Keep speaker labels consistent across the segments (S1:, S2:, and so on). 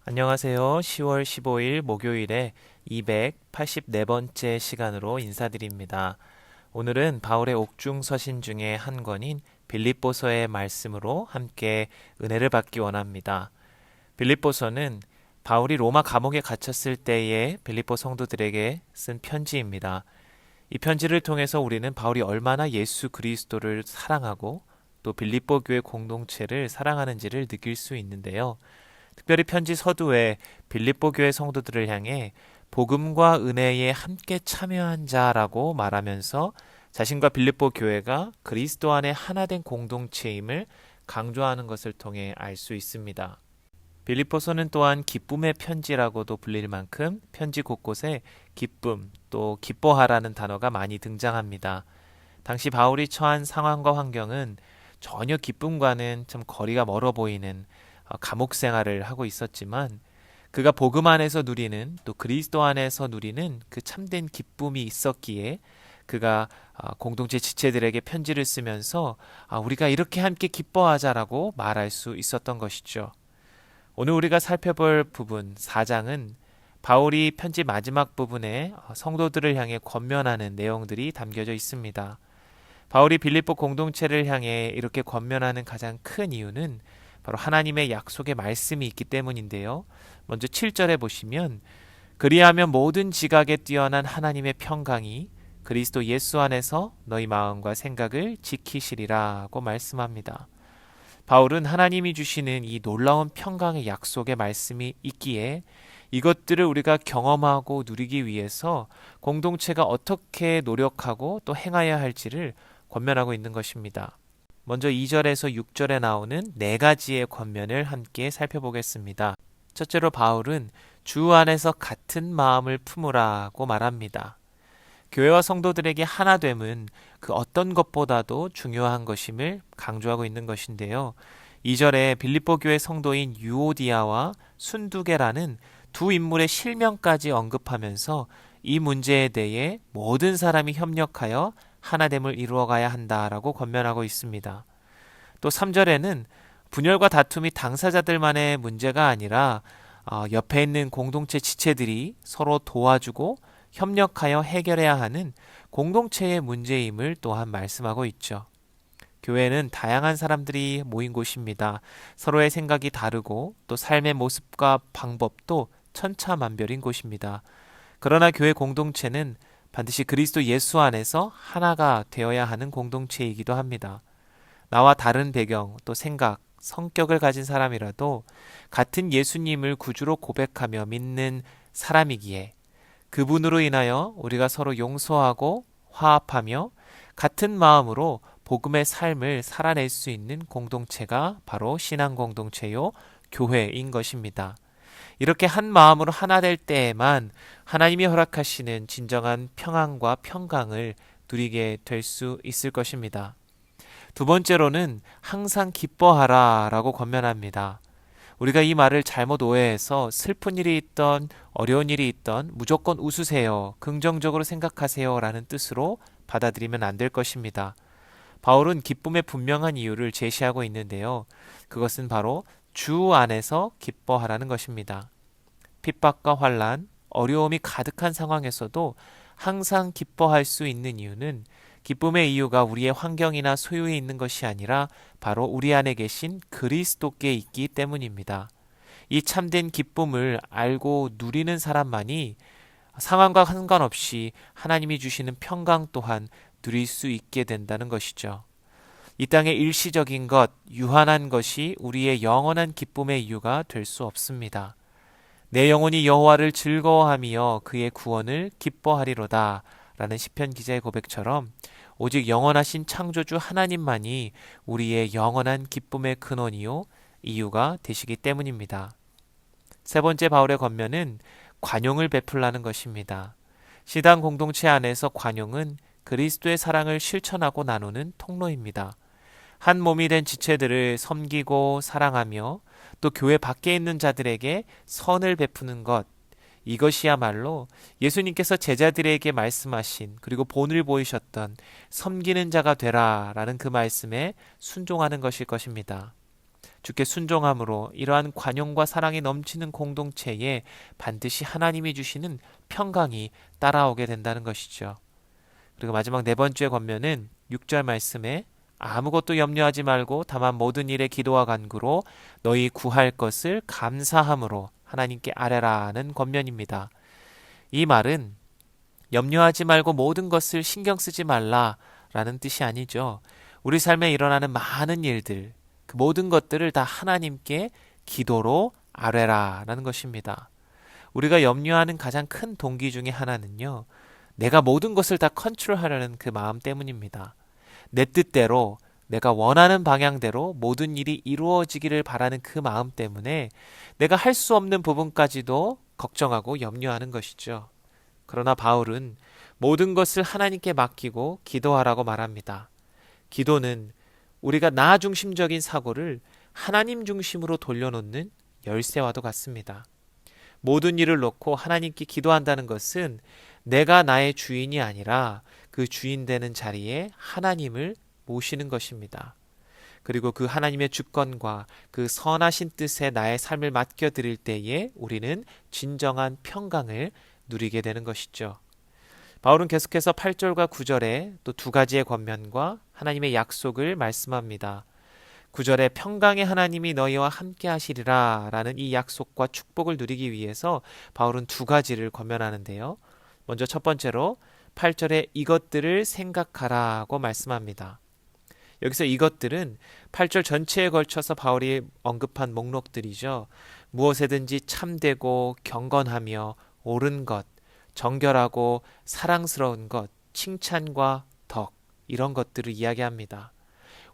S1: 안녕하세요. 10월 15일 목요일에 284번째 시간으로 인사드립니다. 오늘은 바울의 옥중 서신 중에 한 권인 빌립보서의 말씀으로 함께 은혜를 받기 원합니다. 빌립보서는 바울이 로마 감옥에 갇혔을 때에 빌립보 성도들에게 쓴 편지입니다. 이 편지를 통해서 우리는 바울이 얼마나 예수 그리스도를 사랑하고 또 빌립보 교회 공동체를 사랑하는지를 느낄 수 있는데요. 특별히 편지 서두에 빌립보 교회 성도들을 향해 복음과 은혜에 함께 참여한 자라고 말하면서 자신과 빌립보 교회가 그리스도 안에 하나 된 공동체임을 강조하는 것을 통해 알 수 있습니다. 빌립보서는 또한 기쁨의 편지라고도 불릴 만큼 편지 곳곳에 기쁨 또 기뻐하라는 단어가 많이 등장합니다. 당시 바울이 처한 상황과 환경은 전혀 기쁨과는 좀 거리가 멀어 보이는 감옥 생활을 하고 있었지만 그가 복음 안에서 누리는 또 그리스도 안에서 누리는 그 참된 기쁨이 있었기에 그가 공동체 지체들에게 편지를 쓰면서 우리가 이렇게 함께 기뻐하자라고 말할 수 있었던 것이죠. 오늘 우리가 살펴볼 부분 4장은 바울이 편지 마지막 부분에 성도들을 향해 권면하는 내용들이 담겨져 있습니다. 바울이 빌립보 공동체를 향해 이렇게 권면하는 가장 큰 이유는 바로 하나님의 약속의 말씀이 있기 때문인데요. 먼저 7절에 보시면 그리하면 모든 지각에 뛰어난 하나님의 평강이 그리스도 예수 안에서 너희 마음과 생각을 지키시리라고 말씀합니다. 바울은 하나님이 주시는 이 놀라운 평강의 약속의 말씀이 있기에 이것들을 우리가 경험하고 누리기 위해서 공동체가 어떻게 노력하고 또 행하여야 할지를 권면하고 있는 것입니다. 먼저 2절에서 6절에 나오는 네 가지의 권면을 함께 살펴보겠습니다. 첫째로 바울은 주 안에서 같은 마음을 품으라고 말합니다. 교회와 성도들에게 하나됨은 그 어떤 것보다도 중요한 것임을 강조하고 있는 것인데요. 2절에 빌립보 교회 성도인 유오디아와 순두계라는 두 인물의 실명까지 언급하면서 이 문제에 대해 모든 사람이 협력하여 하나됨을 이루어가야 한다라고 권면하고 있습니다. 또 3절에는 분열과 다툼이 당사자들만의 문제가 아니라 옆에 있는 공동체 지체들이 서로 도와주고 협력하여 해결해야 하는 공동체의 문제임을 또한 말씀하고 있죠. 교회는 다양한 사람들이 모인 곳입니다. 서로의 생각이 다르고 또 삶의 모습과 방법도 천차만별인 곳입니다. 그러나 교회 공동체는 반드시 그리스도 예수 안에서 하나가 되어야 하는 공동체이기도 합니다. 나와 다른 배경, 또 생각, 성격을 가진 사람이라도 같은 예수님을 구주로 고백하며 믿는 사람이기에 그분으로 인하여 우리가 서로 용서하고 화합하며 같은 마음으로 복음의 삶을 살아낼 수 있는 공동체가 바로 신앙 공동체요, 교회인 것입니다. 이렇게 한 마음으로 하나 될 때에만 하나님이 허락하시는 진정한 평안과 평강을 누리게 될 수 있을 것입니다. 두 번째로는 항상 기뻐하라 라고 권면합니다. 우리가 이 말을 잘못 오해해서 슬픈 일이 있던 어려운 일이 있던 무조건 웃으세요, 긍정적으로 생각하세요 라는 뜻으로 받아들이면 안 될 것입니다. 바울은 기쁨의 분명한 이유를 제시하고 있는데요. 그것은 바로 주 안에서 기뻐하라는 것입니다. 핍박과 환난, 어려움이 가득한 상황에서도 항상 기뻐할 수 있는 이유는 기쁨의 이유가 우리의 환경이나 소유에 있는 것이 아니라 바로 우리 안에 계신 그리스도께 있기 때문입니다. 이 참된 기쁨을 알고 누리는 사람만이 상황과 상관없이 하나님이 주시는 평강 또한 누릴 수 있게 된다는 것이죠. 이 땅의 일시적인 것, 유한한 것이 우리의 영원한 기쁨의 이유가 될 수 없습니다. 내 영혼이 여호와를 즐거워하며 그의 구원을 기뻐하리로다 라는 시편 기자의 고백처럼 오직 영원하신 창조주 하나님만이 우리의 영원한 기쁨의 근원이요 이유가 되시기 때문입니다. 세 번째 바울의 권면은 관용을 베풀라는 것입니다. 시당 공동체 안에서 관용은 그리스도의 사랑을 실천하고 나누는 통로입니다. 한 몸이 된 지체들을 섬기고 사랑하며 또 교회 밖에 있는 자들에게 선을 베푸는 것, 이것이야말로 예수님께서 제자들에게 말씀하신 그리고 본을 보이셨던 섬기는 자가 되라 라는 그 말씀에 순종하는 것일 것입니다. 주께 순종함으로 이러한 관용과 사랑이 넘치는 공동체에 반드시 하나님이 주시는 평강이 따라오게 된다는 것이죠. 그리고 마지막 네 번째 권면은 6절 말씀에 아무것도 염려하지 말고 다만 모든 일에 기도와 간구로 너희 구할 것을 감사함으로 하나님께 아뢰라는 권면입니다. 이 말은 염려하지 말고 모든 것을 신경 쓰지 말라라는 뜻이 아니죠. 우리 삶에 일어나는 많은 일들, 그 모든 것들을 다 하나님께 기도로 아뢰라라는 것입니다. 우리가 염려하는 가장 큰 동기 중에 하나는요, 내가 모든 것을 다 컨트롤하려는 그 마음 때문입니다. 내 뜻대로, 내가 원하는 방향대로 모든 일이 이루어지기를 바라는 그 마음 때문에 내가 할 수 없는 부분까지도 걱정하고 염려하는 것이죠. 그러나 바울은 모든 것을 하나님께 맡기고 기도하라고 말합니다. 기도는 우리가 나 중심적인 사고를 하나님 중심으로 돌려놓는 열쇠와도 같습니다. 모든 일을 놓고 하나님께 기도한다는 것은 내가 나의 주인이 아니라 그 주인 되는 자리에 하나님을 모시는 것입니다. 그리고 그 하나님의 주권과 그 선하신 뜻에 나의 삶을 맡겨드릴 때에 우리는 진정한 평강을 누리게 되는 것이죠. 바울은 계속해서 8절과 9절에 또 두 가지의 권면과 하나님의 약속을 말씀합니다. 9절에 평강의 하나님이 너희와 함께 하시리라 라는 이 약속과 축복을 누리기 위해서 바울은 두 가지를 권면하는데요. 먼저 첫 번째로 8절에 이것들을 생각하라고 말씀합니다. 여기서 이것들은 8절 전체에 걸쳐서 바울이 언급한 목록들이죠. 무엇에든지 참되고 경건하며 옳은 것, 정결하고 사랑스러운 것, 칭찬과 덕, 이런 것들을 이야기합니다.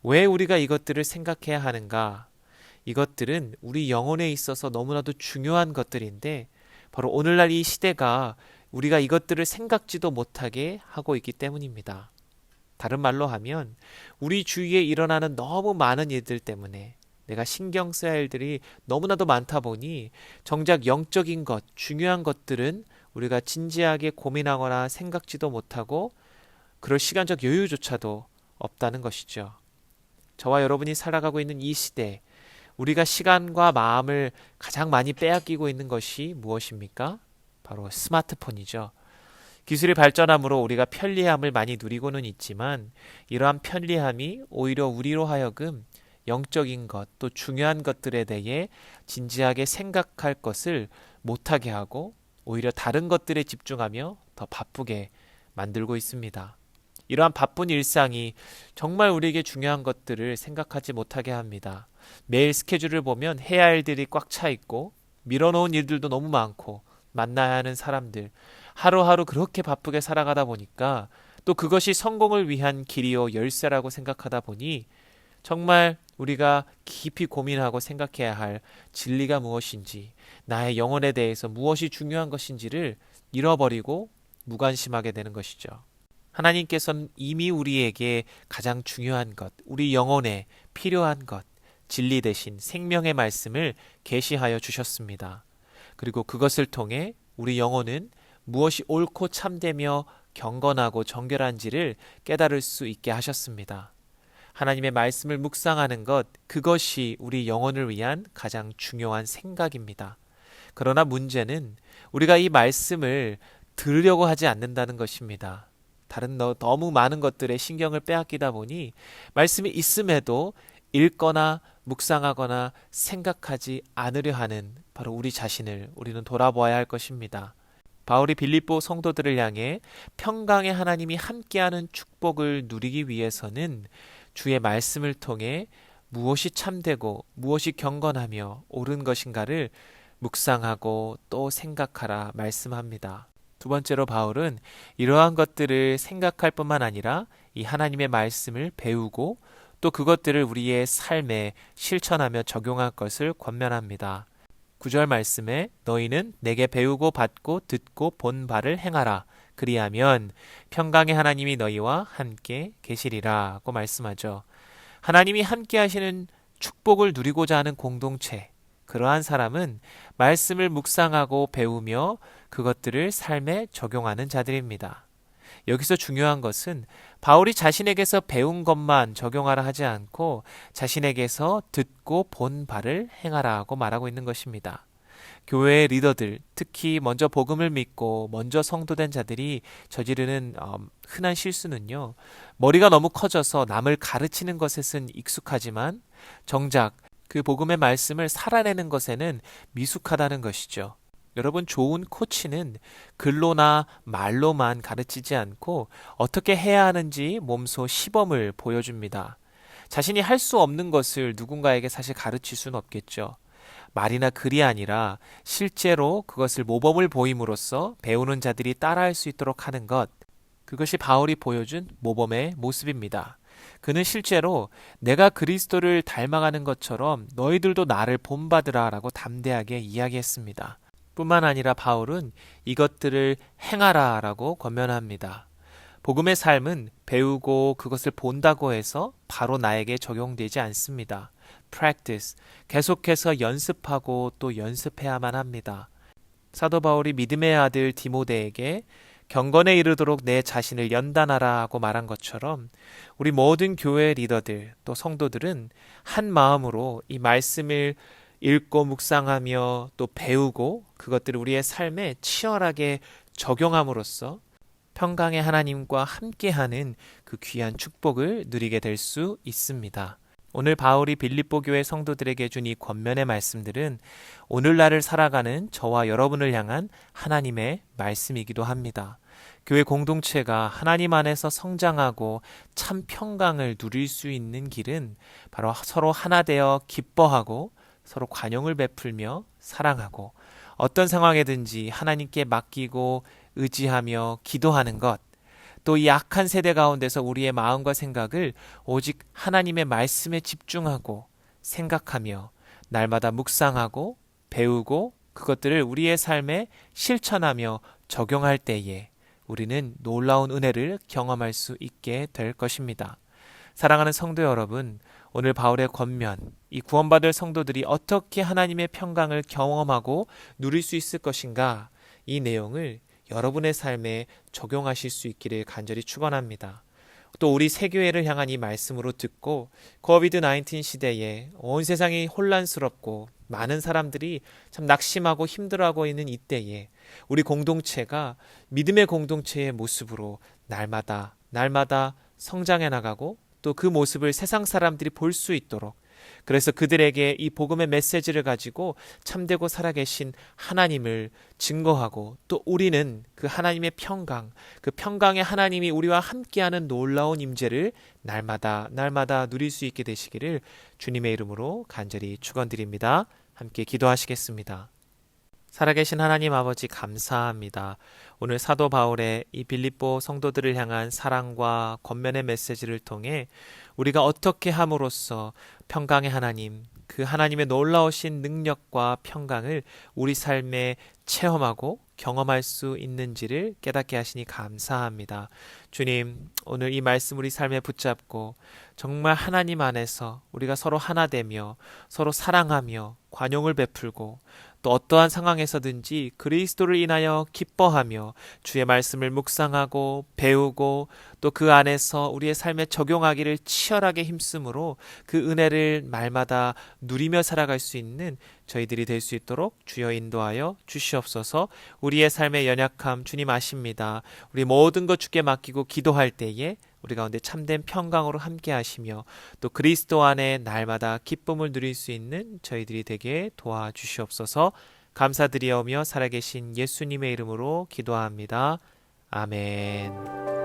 S1: 왜 우리가 이것들을 생각해야 하는가? 이것들은 우리 영혼에 있어서 너무나도 중요한 것들인데 바로 오늘날 이 시대가 우리가 이것들을 생각지도 못하게 하고 있기 때문입니다. 다른 말로 하면 우리 주위에 일어나는 너무 많은 일들 때문에 내가 신경 써야 할 일들이 너무나도 많다 보니 정작 영적인 것, 중요한 것들은 우리가 진지하게 고민하거나 생각지도 못하고 그럴 시간적 여유조차도 없다는 것이죠. 저와 여러분이 살아가고 있는 이 시대, 우리가 시간과 마음을 가장 많이 빼앗기고 있는 것이 무엇입니까? 바로 스마트폰이죠. 기술이 발전함으로 우리가 편리함을 많이 누리고는 있지만 이러한 편리함이 오히려 우리로 하여금 영적인 것, 또 중요한 것들에 대해 진지하게 생각할 것을 못하게 하고 오히려 다른 것들에 집중하며 더 바쁘게 만들고 있습니다. 이러한 바쁜 일상이 정말 우리에게 중요한 것들을 생각하지 못하게 합니다. 매일 스케줄을 보면 해야 할 일들이 꽉 차 있고 밀어놓은 일들도 너무 많고 만나야 하는 사람들, 하루하루 그렇게 바쁘게 살아가다 보니까 또 그것이 성공을 위한 길이요 열쇠라고 생각하다 보니 정말 우리가 깊이 고민하고 생각해야 할 진리가 무엇인지, 나의 영혼에 대해서 무엇이 중요한 것인지를 잃어버리고 무관심하게 되는 것이죠. 하나님께서는 이미 우리에게 가장 중요한 것, 우리 영혼에 필요한 것, 진리 대신 생명의 말씀을 계시하여 주셨습니다. 그리고 그것을 통해 우리 영혼은 무엇이 옳고 참되며 경건하고 정결한지를 깨달을 수 있게 하셨습니다. 하나님의 말씀을 묵상하는 것, 그것이 우리 영혼을 위한 가장 중요한 생각입니다. 그러나 문제는 우리가 이 말씀을 들으려고 하지 않는다는 것입니다. 다른 너무 많은 것들에 신경을 빼앗기다 보니 말씀이 있음에도 읽거나 묵상하거나 생각하지 않으려 하는 바로 우리 자신을 우리는 돌아보아야 할 것입니다. 바울이 빌립보 성도들을 향해 평강의 하나님이 함께하는 축복을 누리기 위해서는 주의 말씀을 통해 무엇이 참되고 무엇이 경건하며 옳은 것인가를 묵상하고 또 생각하라 말씀합니다. 두 번째로 바울은 이러한 것들을 생각할 뿐만 아니라 이 하나님의 말씀을 배우고 또 그것들을 우리의 삶에 실천하며 적용할 것을 권면합니다. 9절 말씀에 너희는 내게 배우고 받고 듣고 본 바를 행하라. 그리하면 평강의 하나님이 너희와 함께 계시리라고 말씀하죠. 하나님이 함께 하시는 축복을 누리고자 하는 공동체, 그러한 사람은 말씀을 묵상하고 배우며 그것들을 삶에 적용하는 자들입니다. 여기서 중요한 것은 바울이 자신에게서 배운 것만 적용하라 하지 않고 자신에게서 듣고 본 바를 행하라 하고 말하고 있는 것입니다. 교회의 리더들, 특히 먼저 복음을 믿고 먼저 성도된 자들이 저지르는 흔한 실수는요, 머리가 너무 커져서 남을 가르치는 것에는 익숙하지만 정작 그 복음의 말씀을 살아내는 것에는 미숙하다는 것이죠. 여러분, 좋은 코치는 글로나 말로만 가르치지 않고 어떻게 해야 하는지 몸소 시범을 보여줍니다. 자신이 할 수 없는 것을 누군가에게 사실 가르칠 수는 없겠죠. 말이나 글이 아니라 실제로 그것을 모범을 보임으로써 배우는 자들이 따라할 수 있도록 하는 것, 그것이 바울이 보여준 모범의 모습입니다. 그는 실제로 내가 그리스도를 닮아가는 것처럼 너희들도 나를 본받으라 라고 담대하게 이야기했습니다. 뿐만 아니라 바울은 이것들을 행하라 라고 권면합니다. 복음의 삶은 배우고 그것을 본다고 해서 바로 나에게 적용되지 않습니다. practice, 계속해서 연습하고 또 연습해야만 합니다. 사도 바울이 믿음의 아들 디모데에게 경건에 이르도록 내 자신을 연단하라 하고 말한 것처럼 우리 모든 교회 리더들 또 성도들은 한 마음으로 이 말씀을 읽고 묵상하며 또 배우고 그것들을 우리의 삶에 치열하게 적용함으로써 평강의 하나님과 함께하는 그 귀한 축복을 누리게 될 수 있습니다. 오늘 바울이 빌립보 교회 성도들에게 준 이 권면의 말씀들은 오늘날을 살아가는 저와 여러분을 향한 하나님의 말씀이기도 합니다. 교회 공동체가 하나님 안에서 성장하고 참 평강을 누릴 수 있는 길은 바로 서로 하나 되어 기뻐하고 서로 관용을 베풀며 사랑하고 어떤 상황에든지 하나님께 맡기고 의지하며 기도하는 것, 또 이 악한 세대 가운데서 우리의 마음과 생각을 오직 하나님의 말씀에 집중하고 생각하며 날마다 묵상하고 배우고 그것들을 우리의 삶에 실천하며 적용할 때에 우리는 놀라운 은혜를 경험할 수 있게 될 것입니다. 사랑하는 성도 여러분, 오늘 바울의 권면, 이 구원받을 성도들이 어떻게 하나님의 평강을 경험하고 누릴 수 있을 것인가, 이 내용을 여러분의 삶에 적용하실 수 있기를 간절히 축원합니다. 또 우리 세교회를 향한 이 말씀으로 듣고 코비드-19 시대에 온 세상이 혼란스럽고 많은 사람들이 참 낙심하고 힘들어하고 있는 이때에 우리 공동체가 믿음의 공동체의 모습으로 날마다 성장해 나가고 또 그 모습을 세상 사람들이 볼 수 있도록, 그래서 그들에게 이 복음의 메시지를 가지고 참되고 살아계신 하나님을 증거하고 또 우리는 그 하나님의 평강, 그 평강의 하나님이 우리와 함께하는 놀라운 임재를 날마다 누릴 수 있게 되시기를 주님의 이름으로 간절히 축원드립니다. 함께 기도하시겠습니다. 살아계신 하나님 아버지, 감사합니다. 오늘 사도 바울의 이 빌립보 성도들을 향한 사랑과 권면의 메시지를 통해 우리가 어떻게 함으로써 평강의 하나님, 그 하나님의 놀라우신 능력과 평강을 우리 삶에 체험하고 경험할 수 있는지를 깨닫게 하시니 감사합니다. 주님, 오늘 이 말씀 우리 삶에 붙잡고 정말 하나님 안에서 우리가 서로 하나 되며 서로 사랑하며 관용을 베풀고 또 어떠한 상황에서든지 그리스도를 인하여 기뻐하며 주의 말씀을 묵상하고 배우고 또 그 안에서 우리의 삶에 적용하기를 치열하게 힘쓰므로 그 은혜를 날마다 누리며 살아갈 수 있는 저희들이 될 수 있도록 주여 인도하여 주시옵소서. 우리의 삶의 연약함 주님 아십니다. 우리 모든 것 주께 맡기고 기도할 때에 우리 가운데 참된 평강으로 함께 하시며 또 그리스도 안에 날마다 기쁨을 누릴 수 있는 저희들이 되게 도와주시옵소서. 감사드리오며 살아계신 예수님의 이름으로 기도합니다. 아멘.